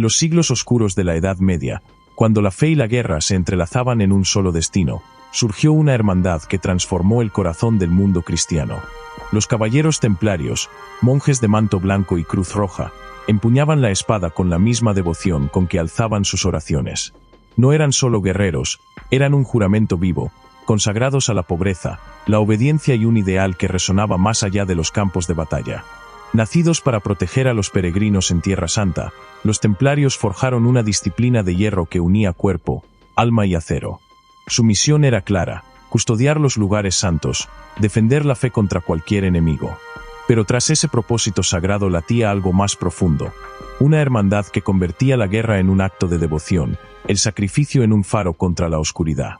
los siglos oscuros de la Edad Media, cuando la fe y la guerra se entrelazaban en un solo destino, surgió una hermandad que transformó el corazón del mundo cristiano. Los caballeros templarios, monjes de manto blanco y cruz roja, empuñaban la espada con la misma devoción con que alzaban sus oraciones. No eran solo guerreros, eran un juramento vivo, consagrados a la pobreza, la obediencia y un ideal que resonaba más allá de los campos de batalla. Nacidos para proteger a los peregrinos en Tierra Santa, los templarios forjaron una disciplina de hierro que unía cuerpo, alma y acero. Su misión era clara: custodiar los lugares santos, defender la fe contra cualquier enemigo. Pero tras ese propósito sagrado latía algo más profundo, una hermandad que convertía la guerra en un acto de devoción, el sacrificio en un faro contra la oscuridad.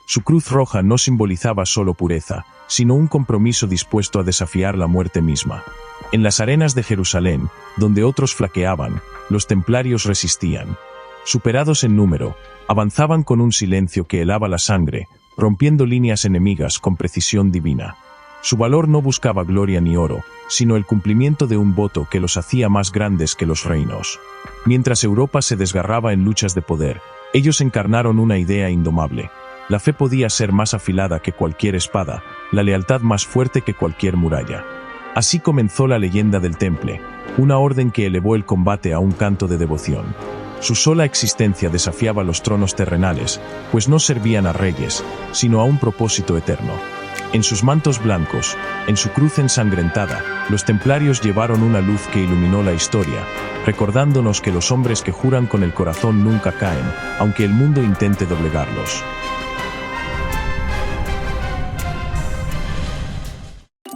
Su cruz roja no simbolizaba solo pureza, sino un compromiso dispuesto a desafiar la muerte misma. En las arenas de Jerusalén, donde otros flaqueaban, los templarios resistían. Superados en número, avanzaban con un silencio que helaba la sangre, rompiendo líneas enemigas con precisión divina. Su valor no buscaba gloria ni oro, sino el cumplimiento de un voto que los hacía más grandes que los reinos. Mientras Europa se desgarraba en luchas de poder, ellos encarnaron una idea indomable. La fe podía ser más afilada que cualquier espada, la lealtad más fuerte que cualquier muralla. Así comenzó la leyenda del Temple, una orden que elevó el combate a un canto de devoción. Su sola existencia desafiaba los tronos terrenales, pues no servían a reyes, sino a un propósito eterno. En sus mantos blancos, en su cruz ensangrentada, los templarios llevaron una luz que iluminó la historia, recordándonos que los hombres que juran con el corazón nunca caen, aunque el mundo intente doblegarlos.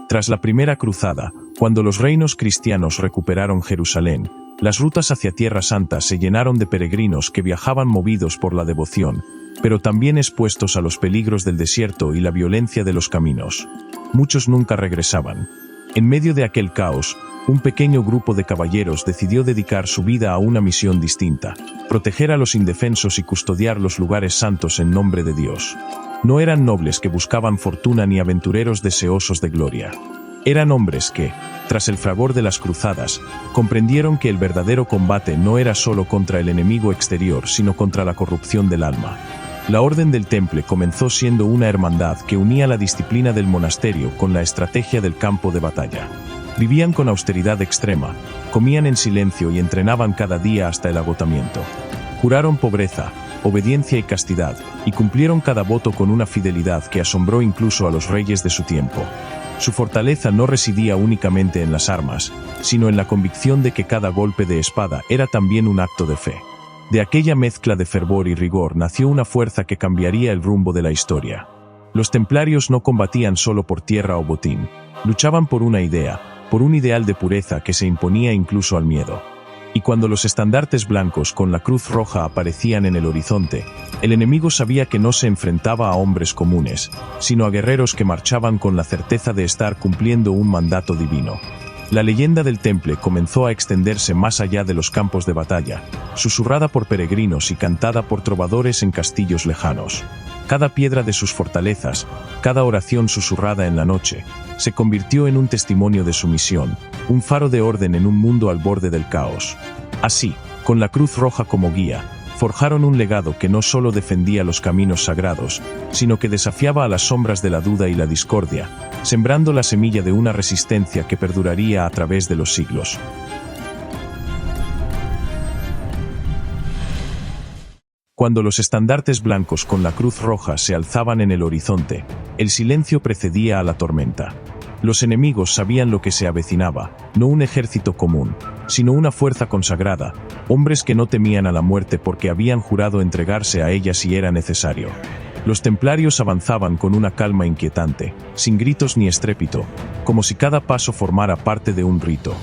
Tras la primera cruzada, cuando los reinos cristianos recuperaron Jerusalén, las rutas hacia Tierra Santa se llenaron de peregrinos que viajaban movidos por la devoción, pero también expuestos a los peligros del desierto y la violencia de los caminos. Muchos nunca regresaban. En medio de aquel caos, un pequeño grupo de caballeros decidió dedicar su vida a una misión distinta: proteger a los indefensos y custodiar los lugares santos en nombre de Dios. No eran nobles que buscaban fortuna ni aventureros deseosos de gloria. Eran hombres que, tras el fragor de las cruzadas, comprendieron que el verdadero combate no era solo contra el enemigo exterior, sino contra la corrupción del alma. La Orden del Temple comenzó siendo una hermandad que unía la disciplina del monasterio con la estrategia del campo de batalla. Vivían con austeridad extrema, comían en silencio y entrenaban cada día hasta el agotamiento. Juraron pobreza, obediencia y castidad, y cumplieron cada voto con una fidelidad que asombró incluso a los reyes de su tiempo. Su fortaleza no residía únicamente en las armas, sino en la convicción de que cada golpe de espada era también un acto de fe. De aquella mezcla de fervor y rigor nació una fuerza que cambiaría el rumbo de la historia. Los templarios no combatían solo por tierra o botín, luchaban por una idea, por un ideal de pureza que se imponía incluso al miedo. Y cuando los estandartes blancos con la cruz roja aparecían en el horizonte, el enemigo sabía que no se enfrentaba a hombres comunes, sino a guerreros que marchaban con la certeza de estar cumpliendo un mandato divino. La leyenda del Temple comenzó a extenderse más allá de los campos de batalla, susurrada por peregrinos y cantada por trovadores en castillos lejanos. Cada piedra de sus fortalezas, cada oración susurrada en la noche, se convirtió en un testimonio de su misión, un faro de orden en un mundo al borde del caos. Así, con la cruz roja como guía, forjaron un legado que no solo defendía los caminos sagrados, sino que desafiaba a las sombras de la duda y la discordia, sembrando la semilla de una resistencia que perduraría a través de los siglos. Cuando los estandartes blancos con la cruz roja se alzaban en el horizonte, el silencio precedía a la tormenta. Los enemigos sabían lo que se avecinaba, no un ejército común, sino una fuerza consagrada, hombres que no temían a la muerte porque habían jurado entregarse a ella si era necesario. Los templarios avanzaban con una calma inquietante, sin gritos ni estrépito, como si cada paso formara parte de un rito.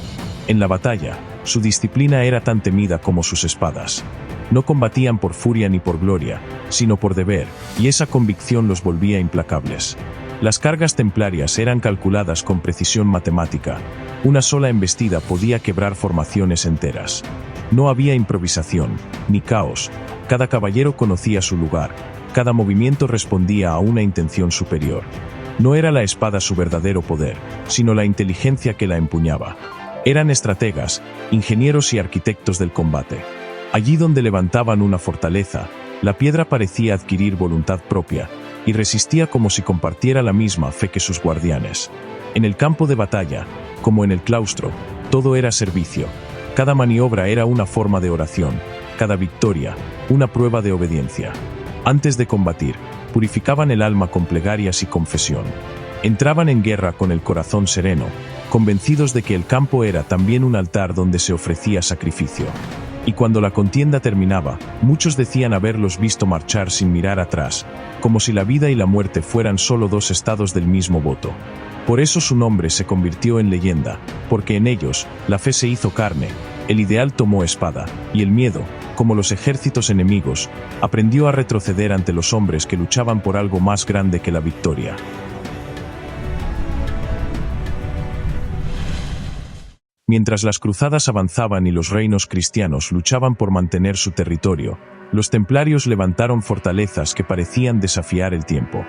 En la batalla, su disciplina era tan temida como sus espadas. No combatían por furia ni por gloria, sino por deber, y esa convicción los volvía implacables. Las cargas templarias eran calculadas con precisión matemática. Una sola embestida podía quebrar formaciones enteras. No había improvisación, ni caos. Cada caballero conocía su lugar. Cada movimiento respondía a una intención superior. No era la espada su verdadero poder, sino la inteligencia que la empuñaba. Eran estrategas, ingenieros y arquitectos del combate. Allí donde levantaban una fortaleza, la piedra parecía adquirir voluntad propia, y resistía como si compartiera la misma fe que sus guardianes. En el campo de batalla, como en el claustro, todo era servicio. Cada maniobra era una forma de oración, cada victoria, una prueba de obediencia. Antes de combatir, purificaban el alma con plegarias y confesión. Entraban en guerra con el corazón sereno, convencidos de que el campo era también un altar donde se ofrecía sacrificio. Y cuando la contienda terminaba, muchos decían haberlos visto marchar sin mirar atrás, como si la vida y la muerte fueran solo dos estados del mismo voto. Por eso su nombre se convirtió en leyenda, porque en ellos, la fe se hizo carne, el ideal tomó espada, y el miedo, como los ejércitos enemigos, aprendió a retroceder ante los hombres que luchaban por algo más grande que la victoria. Mientras las cruzadas avanzaban y los reinos cristianos luchaban por mantener su territorio, los templarios levantaron fortalezas que parecían desafiar el tiempo.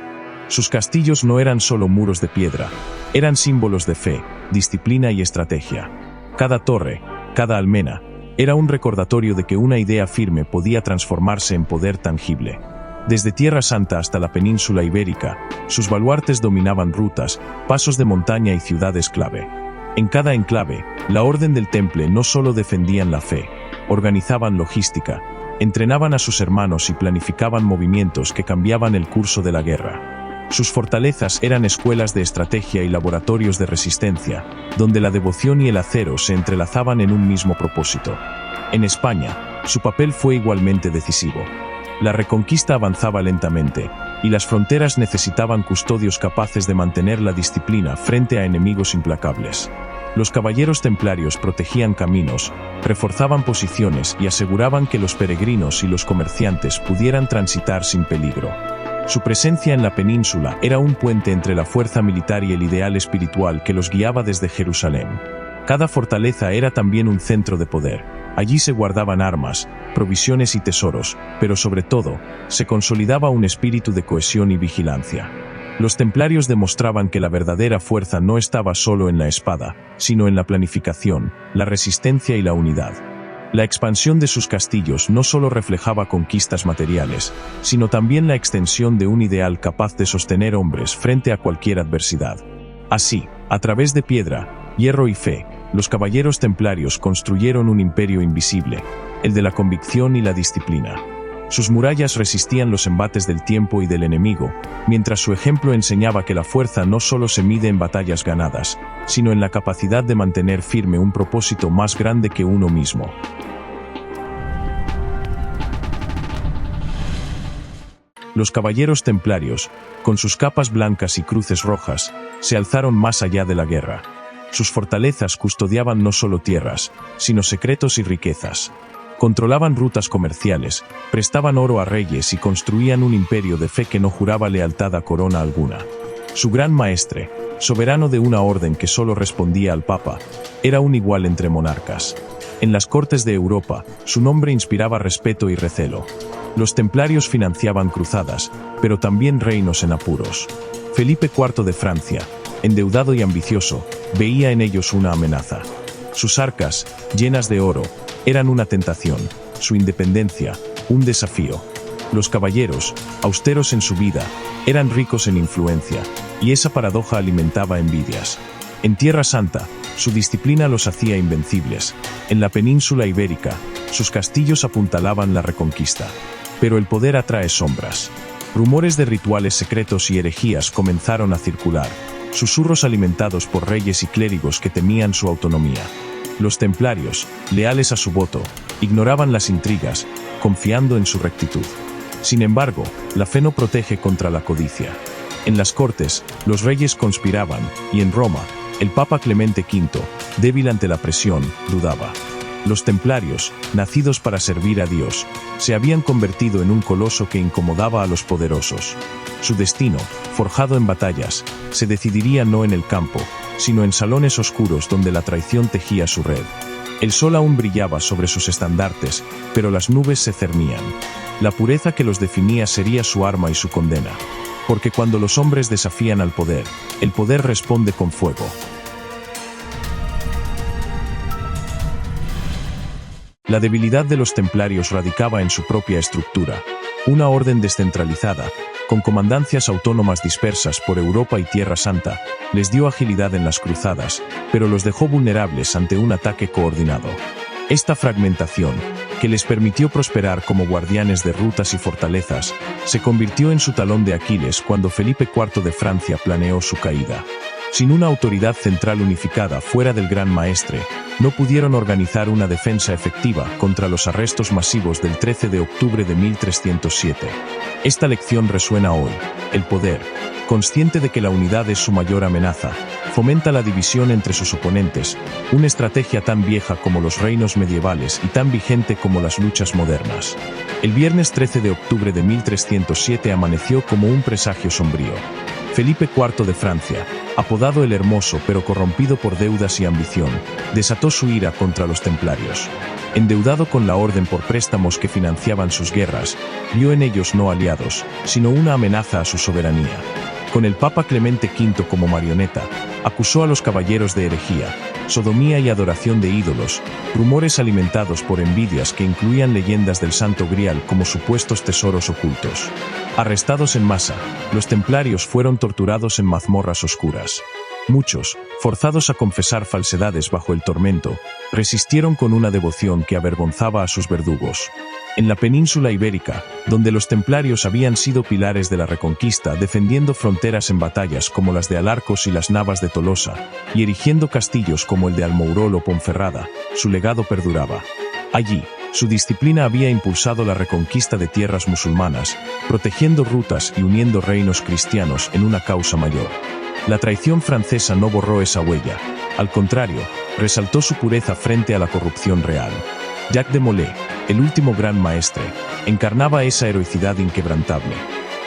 Sus castillos no eran solo muros de piedra, eran símbolos de fe, disciplina y estrategia. Cada torre, cada almena, era un recordatorio de que una idea firme podía transformarse en poder tangible. Desde Tierra Santa hasta la península ibérica, sus baluartes dominaban rutas, pasos de montaña y ciudades clave. En cada enclave, la Orden del Temple no solo defendían la fe, organizaban logística, entrenaban a sus hermanos y planificaban movimientos que cambiaban el curso de la guerra. Sus fortalezas eran escuelas de estrategia y laboratorios de resistencia, donde la devoción y el acero se entrelazaban en un mismo propósito. En España, su papel fue igualmente decisivo. La reconquista avanzaba lentamente, y las fronteras necesitaban custodios capaces de mantener la disciplina frente a enemigos implacables. Los caballeros templarios protegían caminos, reforzaban posiciones y aseguraban que los peregrinos y los comerciantes pudieran transitar sin peligro. Su presencia en la península era un puente entre la fuerza militar y el ideal espiritual que los guiaba desde Jerusalén. Cada fortaleza era también un centro de poder. Allí se guardaban armas, provisiones y tesoros, pero sobre todo, se consolidaba un espíritu de cohesión y vigilancia. Los templarios demostraban que la verdadera fuerza no estaba solo en la espada, sino en la planificación, la resistencia y la unidad. La expansión de sus castillos no solo reflejaba conquistas materiales, sino también la extensión de un ideal capaz de sostener hombres frente a cualquier adversidad. Así, a través de piedra, hierro y fe, los caballeros templarios construyeron un imperio invisible, el de la convicción y la disciplina. Sus murallas resistían los embates del tiempo y del enemigo, mientras su ejemplo enseñaba que la fuerza no solo se mide en batallas ganadas, sino en la capacidad de mantener firme un propósito más grande que uno mismo. Los caballeros templarios, con sus capas blancas y cruces rojas, se alzaron más allá de la guerra. Sus fortalezas custodiaban no solo tierras, sino secretos y riquezas. Controlaban rutas comerciales, prestaban oro a reyes y construían un imperio de fe que no juraba lealtad a corona alguna. Su gran maestre, soberano de una orden que solo respondía al Papa, era un igual entre monarcas. En las cortes de Europa, su nombre inspiraba respeto y recelo. Los templarios financiaban cruzadas, pero también reinos en apuros. Felipe IV de Francia, endeudado y ambicioso, veía en ellos una amenaza. Sus arcas, llenas de oro, eran una tentación, su independencia, un desafío. Los caballeros, austeros en su vida, eran ricos en influencia, y esa paradoja alimentaba envidias. En Tierra Santa, su disciplina los hacía invencibles. En la península ibérica, sus castillos apuntalaban la reconquista. Pero el poder atrae sombras. Rumores de rituales secretos y herejías comenzaron a circular, susurros alimentados por reyes y clérigos que temían su autonomía. Los templarios, leales a su voto, ignoraban las intrigas, confiando en su rectitud. Sin embargo, la fe no protege contra la codicia. En las cortes, los reyes conspiraban, y en Roma, el Papa Clemente V, débil ante la presión, dudaba. Los templarios, nacidos para servir a Dios, se habían convertido en un coloso que incomodaba a los poderosos. Su destino, forjado en batallas, se decidiría no en el campo, sino en salones oscuros donde la traición tejía su red. El sol aún brillaba sobre sus estandartes, pero las nubes se cernían. La pureza que los definía sería su arma y su condena. Porque cuando los hombres desafían al poder, el poder responde con fuego. La debilidad de los templarios radicaba en su propia estructura. Una orden descentralizada, con comandancias autónomas dispersas por Europa y Tierra Santa, les dio agilidad en las cruzadas, pero los dejó vulnerables ante un ataque coordinado. Esta fragmentación, que les permitió prosperar como guardianes de rutas y fortalezas, se convirtió en su talón de Aquiles cuando Felipe IV de Francia planeó su caída. Sin una autoridad central unificada fuera del Gran Maestre, no pudieron organizar una defensa efectiva contra los arrestos masivos del 13 de octubre de 1307. Esta lección resuena hoy. El poder, consciente de que la unidad es su mayor amenaza, fomenta la división entre sus oponentes, una estrategia tan vieja como los reinos medievales y tan vigente como las luchas modernas. El viernes 13 de octubre de 1307 amaneció como un presagio sombrío. Felipe IV de Francia, apodado el Hermoso pero corrompido por deudas y ambición, desató su ira contra los templarios. Endeudado con la orden por préstamos que financiaban sus guerras, vio en ellos no aliados, sino una amenaza a su soberanía. Con el Papa Clemente V como marioneta, acusó a los caballeros de herejía, sodomía y adoración de ídolos, rumores alimentados por envidias que incluían leyendas del Santo Grial como supuestos tesoros ocultos. Arrestados en masa, los templarios fueron torturados en mazmorras oscuras. Muchos, forzados a confesar falsedades bajo el tormento, resistieron con una devoción que avergonzaba a sus verdugos. En la península ibérica, donde los templarios habían sido pilares de la Reconquista defendiendo fronteras en batallas como las de Alarcos y las Navas de Tolosa, y erigiendo castillos como el de Almourol o Ponferrada, su legado perduraba. Allí, su disciplina había impulsado la reconquista de tierras musulmanas, protegiendo rutas y uniendo reinos cristianos en una causa mayor. La traición francesa no borró esa huella, al contrario, resaltó su pureza frente a la corrupción real. Jacques de Molay, el último gran maestre, encarnaba esa heroicidad inquebrantable.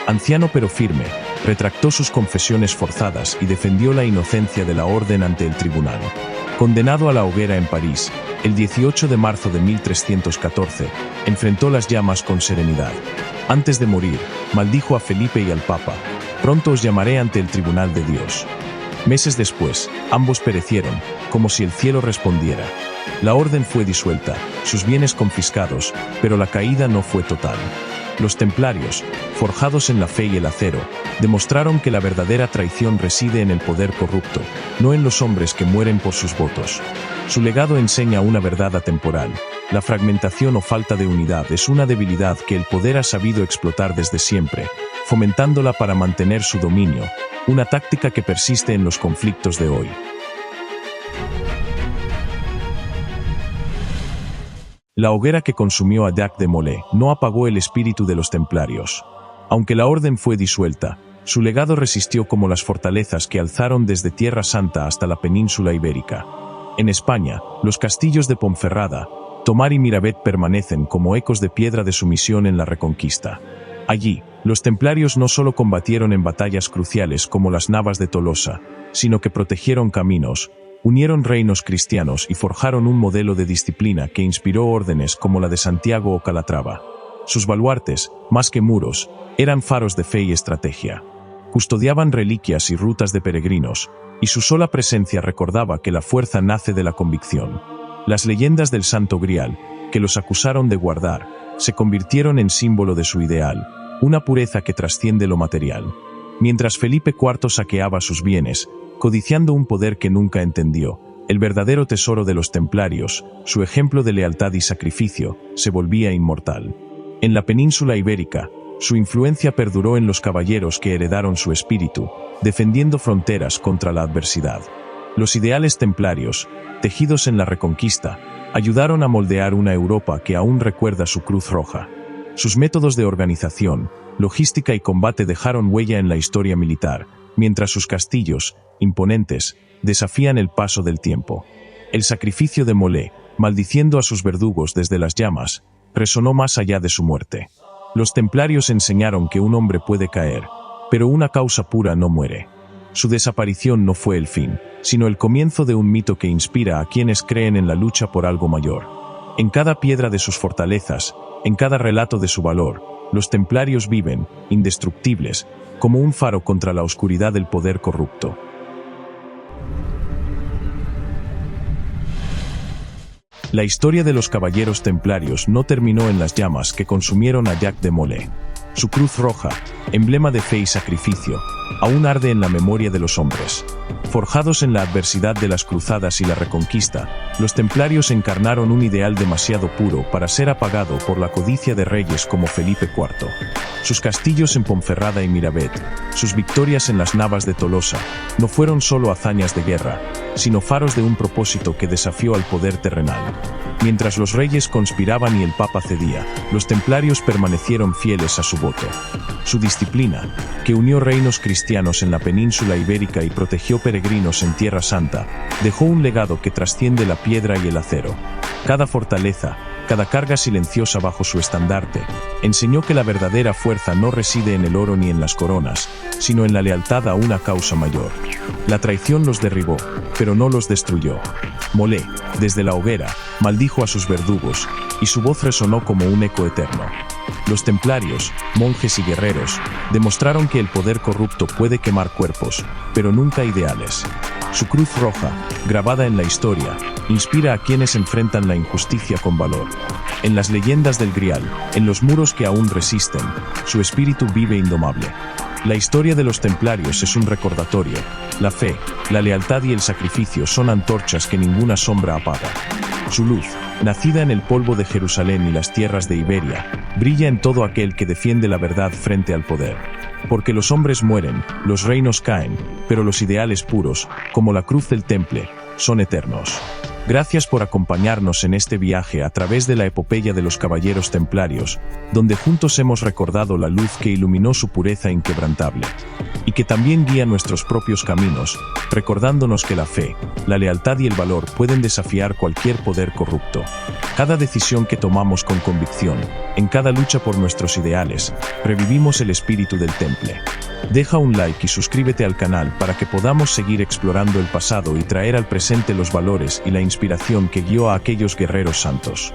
Anciano pero firme, retractó sus confesiones forzadas y defendió la inocencia de la orden ante el tribunal. Condenado a la hoguera en París, el 18 de marzo de 1314, enfrentó las llamas con serenidad. Antes de morir, maldijo a Felipe y al Papa: «Pronto os llamaré ante el tribunal de Dios». Meses después, ambos perecieron, como si el cielo respondiera. La orden fue disuelta, sus bienes confiscados, pero la caída no fue total. Los templarios, forjados en la fe y el acero, demostraron que la verdadera traición reside en el poder corrupto, no en los hombres que mueren por sus votos. Su legado enseña una verdad atemporal: la fragmentación o falta de unidad es una debilidad que el poder ha sabido explotar desde siempre, fomentándola para mantener su dominio, una táctica que persiste en los conflictos de hoy. La hoguera que consumió a Jacques de Molay no apagó el espíritu de los templarios. Aunque la orden fue disuelta, su legado resistió como las fortalezas que alzaron desde Tierra Santa hasta la península ibérica. En España, los castillos de Ponferrada, Tomar y Miravet permanecen como ecos de piedra de su misión en la Reconquista. Allí, los templarios no solo combatieron en batallas cruciales como las Navas de Tolosa, sino que protegieron caminos, unieron reinos cristianos y forjaron un modelo de disciplina que inspiró órdenes como la de Santiago o Calatrava. Sus baluartes, más que muros, eran faros de fe y estrategia. Custodiaban reliquias y rutas de peregrinos, y su sola presencia recordaba que la fuerza nace de la convicción. Las leyendas del Santo Grial, que los acusaron de guardar, se convirtieron en símbolo de su ideal, una pureza que trasciende lo material. Mientras Felipe IV saqueaba sus bienes, codiciando un poder que nunca entendió, el verdadero tesoro de los templarios, su ejemplo de lealtad y sacrificio, se volvía inmortal. En la península ibérica, su influencia perduró en los caballeros que heredaron su espíritu, defendiendo fronteras contra la adversidad. Los ideales templarios, tejidos en la Reconquista, ayudaron a moldear una Europa que aún recuerda su Cruz Roja. Sus métodos de organización, logística y combate dejaron huella en la historia militar, mientras sus castillos, imponentes, desafían el paso del tiempo. El sacrificio de Molay, maldiciendo a sus verdugos desde las llamas, resonó más allá de su muerte. Los templarios enseñaron que un hombre puede caer, pero una causa pura no muere. Su desaparición no fue el fin, sino el comienzo de un mito que inspira a quienes creen en la lucha por algo mayor. En cada piedra de sus fortalezas, en cada relato de su valor, los templarios viven, indestructibles, como un faro contra la oscuridad del poder corrupto. La historia de los caballeros templarios no terminó en las llamas que consumieron a Jacques de Molay. Su cruz roja, emblema de fe y sacrificio, aún arde en la memoria de los hombres. Forjados en la adversidad de las cruzadas y la reconquista, los templarios encarnaron un ideal demasiado puro para ser apagado por la codicia de reyes como Felipe IV. Sus castillos en Ponferrada y Miravet, sus victorias en las Navas de Tolosa, no fueron solo hazañas de guerra, sino faros de un propósito que desafió al poder terrenal. Mientras los reyes conspiraban y el Papa cedía, los templarios permanecieron fieles a su voto. Su disciplina, que unió reinos cristianos en la península ibérica y protegió peregrinos en Tierra Santa, dejó un legado que trasciende la piedra y el acero. Cada fortaleza, cada carga silenciosa bajo su estandarte, enseñó que la verdadera fuerza no reside en el oro ni en las coronas, sino en la lealtad a una causa mayor. La traición los derribó, pero no los destruyó. Molay, desde la hoguera, maldijo a sus verdugos, y su voz resonó como un eco eterno. Los templarios, monjes y guerreros, demostraron que el poder corrupto puede quemar cuerpos, pero nunca ideales. Su cruz roja, grabada en la historia, inspira a quienes enfrentan la injusticia con valor. En las leyendas del Grial, en los muros que aún resisten, su espíritu vive indomable. La historia de los templarios es un recordatorio. La fe, la lealtad y el sacrificio son antorchas que ninguna sombra apaga. Su luz, nacida en el polvo de Jerusalén y las tierras de Iberia, brilla en todo aquel que defiende la verdad frente al poder. Porque los hombres mueren, los reinos caen, pero los ideales puros, como la cruz del Temple, son eternos. Gracias por acompañarnos en este viaje a través de la epopeya de los caballeros templarios, donde juntos hemos recordado la luz que iluminó su pureza inquebrantable, y que también guía nuestros propios caminos, recordándonos que la fe, la lealtad y el valor pueden desafiar cualquier poder corrupto. Cada decisión que tomamos con convicción, en cada lucha por nuestros ideales, revivimos el espíritu del Temple. Deja un like y suscríbete al canal para que podamos seguir explorando el pasado y traer al presente los valores y la inspiración que guió a aquellos guerreros santos.